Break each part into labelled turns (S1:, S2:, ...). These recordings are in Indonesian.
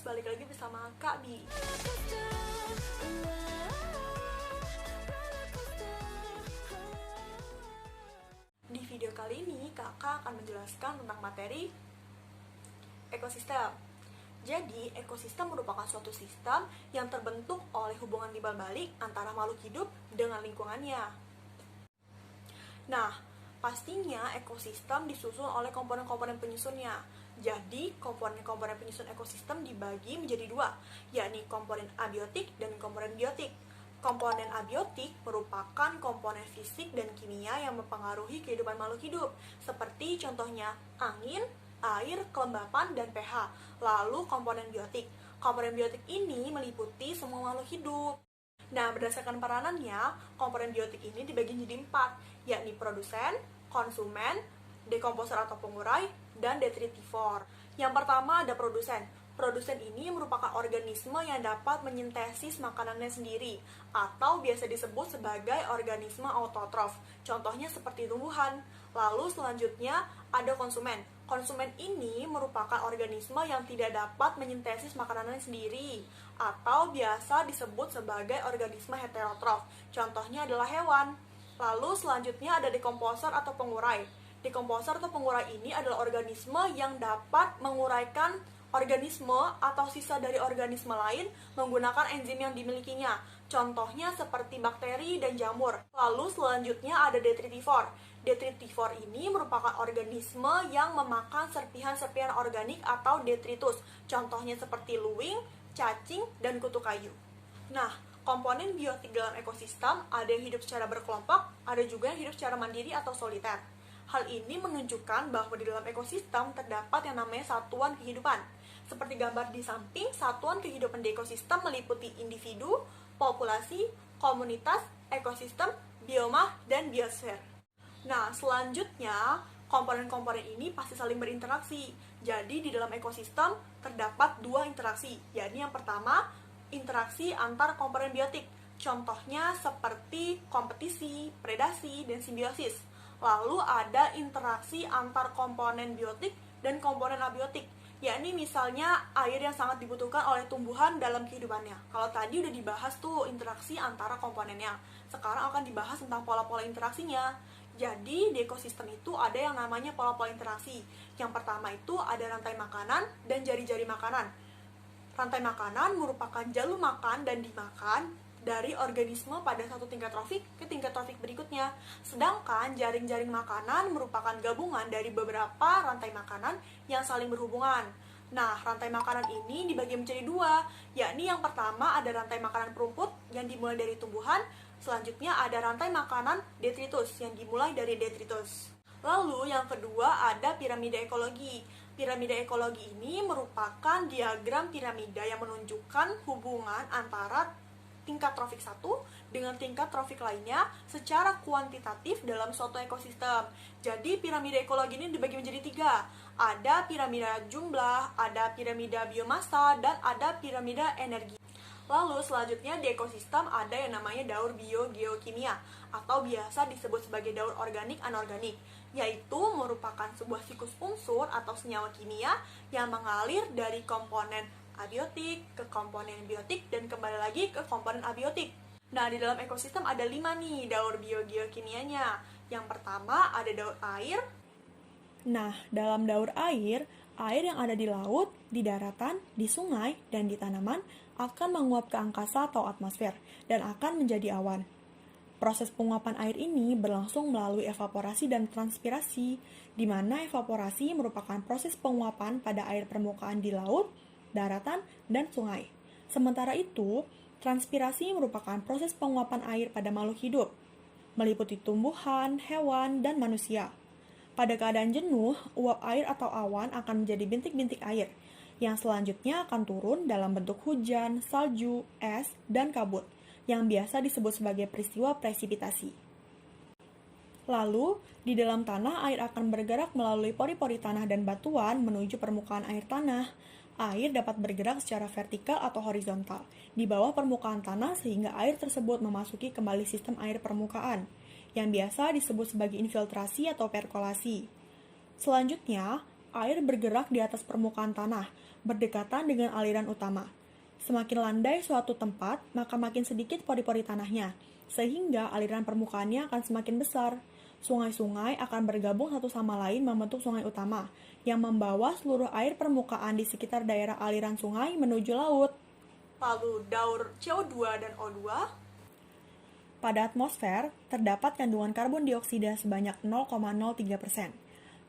S1: balik lagi bersama Kak Bi. Di video kali ini, kakak akan menjelaskan tentang materi ekosistem. Jadi, ekosistem merupakan suatu sistem yang terbentuk oleh hubungan timbal balik antara makhluk hidup dengan lingkungannya. Nah, pastinya ekosistem disusun oleh komponen-komponen penyusunnya. Jadi, komponen-komponen penyusun ekosistem dibagi menjadi dua, yakni komponen abiotik dan komponen biotik. Komponen abiotik merupakan komponen fisik dan kimia yang mempengaruhi kehidupan makhluk hidup, seperti contohnya angin, air, kelembapan, dan pH. Lalu komponen biotik. Komponen biotik ini meliputi semua makhluk hidup. Nah, berdasarkan peranannya, komponen biotik ini dibagi menjadi 4, yakni produsen, konsumen, dekomposer atau pengurai, dan detritivor. Yang pertama ada produsen. Produsen ini merupakan organisme yang dapat menyintesis makanannya sendiri, atau biasa disebut sebagai organisme autotrof. Contohnya seperti tumbuhan. Lalu selanjutnya ada konsumen. Konsumen ini merupakan organisme yang tidak dapat menyintesis makanannya sendiri, atau biasa disebut sebagai organisme heterotrof. Contohnya adalah hewan. Lalu selanjutnya ada dekomposer atau pengurai. Dekomposer atau pengurai ini adalah organisme yang dapat menguraikan organisme atau sisa dari organisme lain menggunakan enzim yang dimilikinya. Contohnya seperti bakteri dan jamur. Lalu selanjutnya ada detritivor. Detritivor ini merupakan organisme yang memakan serpihan-serpihan organik atau detritus. Contohnya seperti luwing, cacing, dan kutu kayu. Nah, komponen biotik dalam ekosistem ada yang hidup secara berkelompok, ada juga yang hidup secara mandiri atau soliter. Hal ini menunjukkan bahwa di dalam ekosistem terdapat yang namanya satuan kehidupan. Seperti gambar di samping, satuan kehidupan di ekosistem meliputi individu, populasi, komunitas, ekosistem, bioma, dan biosfer. Nah, selanjutnya, komponen-komponen ini pasti saling berinteraksi. Jadi, di dalam ekosistem terdapat dua interaksi, yakni yang pertama, interaksi antar komponen biotik. Contohnya seperti kompetisi, predasi, dan simbiosis. Lalu ada interaksi antar komponen biotik dan komponen abiotik, yakni misalnya air yang sangat dibutuhkan oleh tumbuhan dalam kehidupannya. Kalau tadi udah dibahas tuh interaksi antara komponennya, sekarang akan dibahas tentang pola-pola interaksinya. Jadi di ekosistem itu ada yang namanya pola-pola interaksi. Yang pertama itu ada rantai makanan dan jari-jari makanan. Rantai makanan merupakan jalur makan dan dimakan dari organisme pada satu tingkat trofik ke tingkat trofik berikutnya. Sedangkan jaring-jaring makanan merupakan gabungan dari beberapa rantai makanan yang saling berhubungan. Nah, rantai makanan ini dibagi menjadi dua, yakni yang pertama ada rantai makanan perumput yang dimulai dari tumbuhan, selanjutnya ada rantai makanan detritus yang dimulai dari detritus. Lalu yang kedua ada piramida ekologi. Piramida ekologi ini merupakan diagram piramida yang menunjukkan hubungan antara tingkat trofik 1 dengan tingkat trofik lainnya secara kuantitatif dalam suatu ekosistem. Jadi piramida ekologi ini dibagi menjadi 3. Ada piramida jumlah, ada piramida biomasa, dan ada piramida energi. Lalu selanjutnya di ekosistem ada yang namanya daur biogeokimia atau biasa disebut sebagai daur organik anorganik, yaitu merupakan sebuah siklus unsur atau senyawa kimia yang mengalir dari komponen abiotik ke komponen biotik dan kembali lagi ke komponen abiotik. Nah, di dalam ekosistem ada 5 nih daur biogeokimianya. Yang pertama ada daur air. Nah, dalam daur air yang ada di laut, di daratan, di sungai, dan di tanaman akan menguap ke angkasa atau atmosfer dan akan menjadi awan. Proses penguapan air ini berlangsung melalui evaporasi dan transpirasi, di mana evaporasi merupakan proses penguapan pada air permukaan di laut, daratan, dan sungai. Sementara itu, transpirasi merupakan proses penguapan air pada makhluk hidup, meliputi tumbuhan, hewan, dan manusia. Pada keadaan jenuh, uap air atau awan akan menjadi bintik-bintik air, yang selanjutnya akan turun dalam bentuk hujan, salju, es, dan kabut, yang biasa disebut sebagai peristiwa presipitasi. Lalu, di dalam tanah, air akan bergerak melalui pori-pori tanah dan batuan menuju permukaan air tanah. Air dapat bergerak secara vertikal atau horizontal di bawah permukaan tanah sehingga air tersebut memasuki kembali sistem air permukaan, yang biasa disebut sebagai infiltrasi atau perkolasi. Selanjutnya, air bergerak di atas permukaan tanah, berdekatan dengan aliran utama. Semakin landai suatu tempat, maka makin sedikit pori-pori tanahnya, sehingga aliran permukaannya akan semakin besar. Sungai-sungai akan bergabung satu sama lain membentuk sungai utama, yang membawa seluruh air permukaan di sekitar daerah aliran sungai menuju laut. Lalu daur CO2 dan O2. Pada atmosfer, terdapat kandungan karbon dioksida sebanyak 0,03%.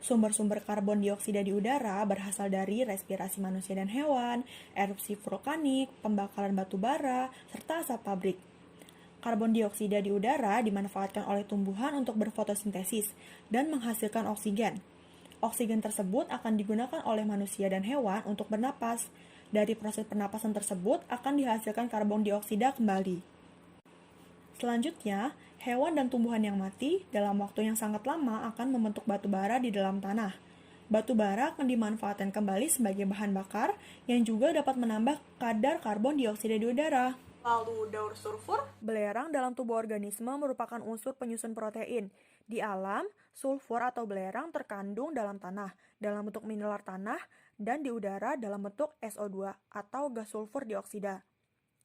S1: Sumber-sumber karbon dioksida di udara berasal dari respirasi manusia dan hewan, erupsi vulkanik, pembakaran batu bara, serta asap pabrik. Karbon dioksida di udara dimanfaatkan oleh tumbuhan untuk berfotosintesis dan menghasilkan oksigen. Oksigen tersebut akan digunakan oleh manusia dan hewan untuk bernapas. Dari proses pernapasan tersebut akan dihasilkan karbon dioksida kembali. Selanjutnya, hewan dan tumbuhan yang mati dalam waktu yang sangat lama akan membentuk batu bara di dalam tanah. Batu bara akan dimanfaatkan kembali sebagai bahan bakar yang juga dapat menambah kadar karbon dioksida di udara. Lalu daur sulfur. Belerang dalam tubuh organisme merupakan unsur penyusun protein. Di alam, sulfur atau belerang terkandung dalam tanah, dalam bentuk mineral tanah, dan di udara dalam bentuk SO2 atau gas sulfur dioksida.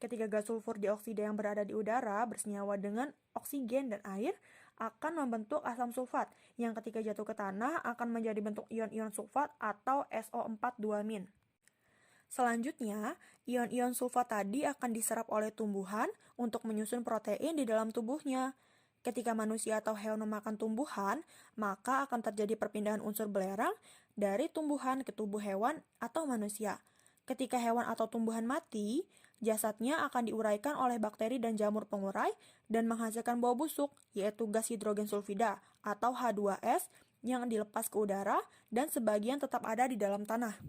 S1: Ketika gas sulfur dioksida yang berada di udara bersenyawa dengan oksigen dan air, akan membentuk asam sulfat, yang ketika jatuh ke tanah akan menjadi bentuk ion-ion sulfat atau SO4-2-. Selanjutnya, ion-ion sulfat tadi akan diserap oleh tumbuhan untuk menyusun protein di dalam tubuhnya. Ketika manusia atau hewan memakan tumbuhan, maka akan terjadi perpindahan unsur belerang dari tumbuhan ke tubuh hewan atau manusia. Ketika hewan atau tumbuhan mati, jasadnya akan diuraikan oleh bakteri dan jamur pengurai dan menghasilkan bau busuk, yaitu gas hidrogen sulfida atau H2S yang dilepas ke udara dan sebagian tetap ada di dalam tanah.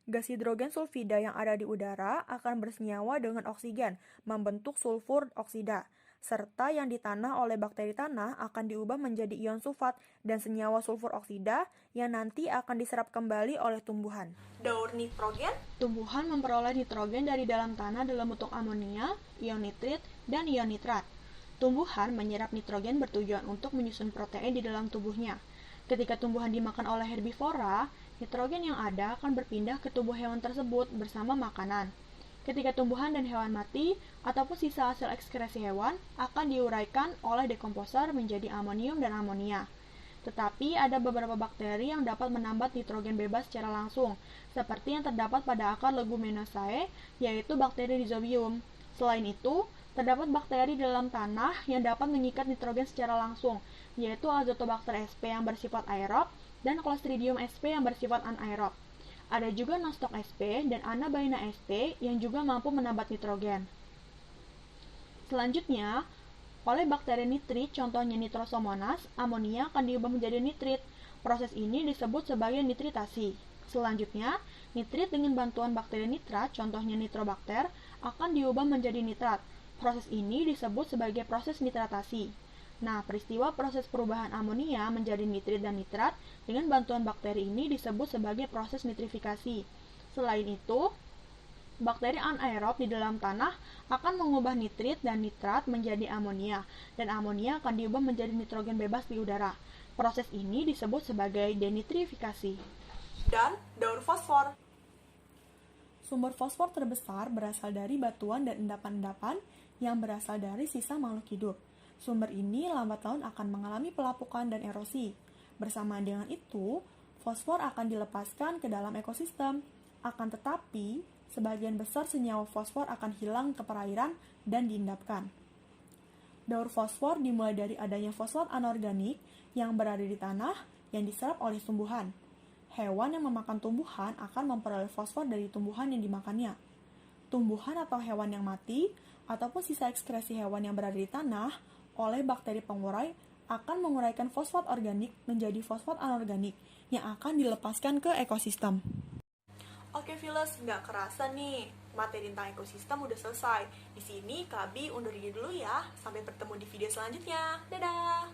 S1: Gas hidrogen sulfida yang ada di udara akan bersenyawa dengan oksigen, membentuk sulfur oksida, serta yang di tanah oleh bakteri tanah akan diubah menjadi ion sulfat dan senyawa sulfur oksida yang nanti akan diserap kembali oleh tumbuhan. Daur nitrogen. Tumbuhan memperoleh nitrogen dari dalam tanah dalam bentuk amonia, ion nitrit, dan ion nitrat. Tumbuhan menyerap nitrogen bertujuan untuk menyusun protein di dalam tubuhnya. Ketika tumbuhan dimakan oleh herbivora, nitrogen yang ada akan berpindah ke tubuh hewan tersebut bersama makanan. Ketika tumbuhan dan hewan mati, ataupun sisa hasil ekskresi hewan akan diuraikan oleh dekomposer menjadi amonium dan amonia. Tetapi ada beberapa bakteri yang dapat menambat nitrogen bebas secara langsung, seperti yang terdapat pada akar Leguminosae, yaitu bakteri Rhizobium. Selain itu, terdapat bakteri dalam tanah yang dapat mengikat nitrogen secara langsung, yaitu Azotobacter sp yang bersifat aerob dan Clostridium sp yang bersifat anaerob. Ada juga Nostoc sp dan Anabaena sp yang juga mampu menambat nitrogen. Selanjutnya, oleh bakteri nitrit, contohnya Nitrosomonas, amonia akan diubah menjadi nitrit. Proses ini disebut sebagai nitritasi. Selanjutnya, nitrit dengan bantuan bakteri nitrat, contohnya Nitrobacter, akan diubah menjadi nitrat. Proses ini disebut sebagai proses nitratasi. Nah, peristiwa proses perubahan amonia menjadi nitrit dan nitrat dengan bantuan bakteri ini disebut sebagai proses nitrifikasi. Selain itu, bakteri anaerob di dalam tanah akan mengubah nitrit dan nitrat menjadi amonia, dan amonia akan diubah menjadi nitrogen bebas di udara. Proses ini disebut sebagai denitrifikasi. Dan daur fosfor. Sumber fosfor terbesar berasal dari batuan dan endapan-endapan yang berasal dari sisa makhluk hidup. Sumber ini lambat laun akan mengalami pelapukan dan erosi. Bersamaan dengan itu, fosfor akan dilepaskan ke dalam ekosistem. Akan tetapi, sebagian besar senyawa fosfor akan hilang ke perairan dan diendapkan. Daur fosfor dimulai dari adanya fosfat anorganik yang berada di tanah yang diserap oleh tumbuhan. Hewan yang memakan tumbuhan akan memperoleh fosfor dari tumbuhan yang dimakannya. Tumbuhan atau hewan yang mati, ataupun sisa ekskresi hewan yang berada di tanah, oleh bakteri pengurai akan menguraikan fosfat organik menjadi fosfat anorganik yang akan dilepaskan ke ekosistem. Oke Viles, nggak kerasa nih, materi tentang ekosistem udah selesai. Di sini Kabi undur diri dulu ya. Sampai bertemu di video selanjutnya. Dadah!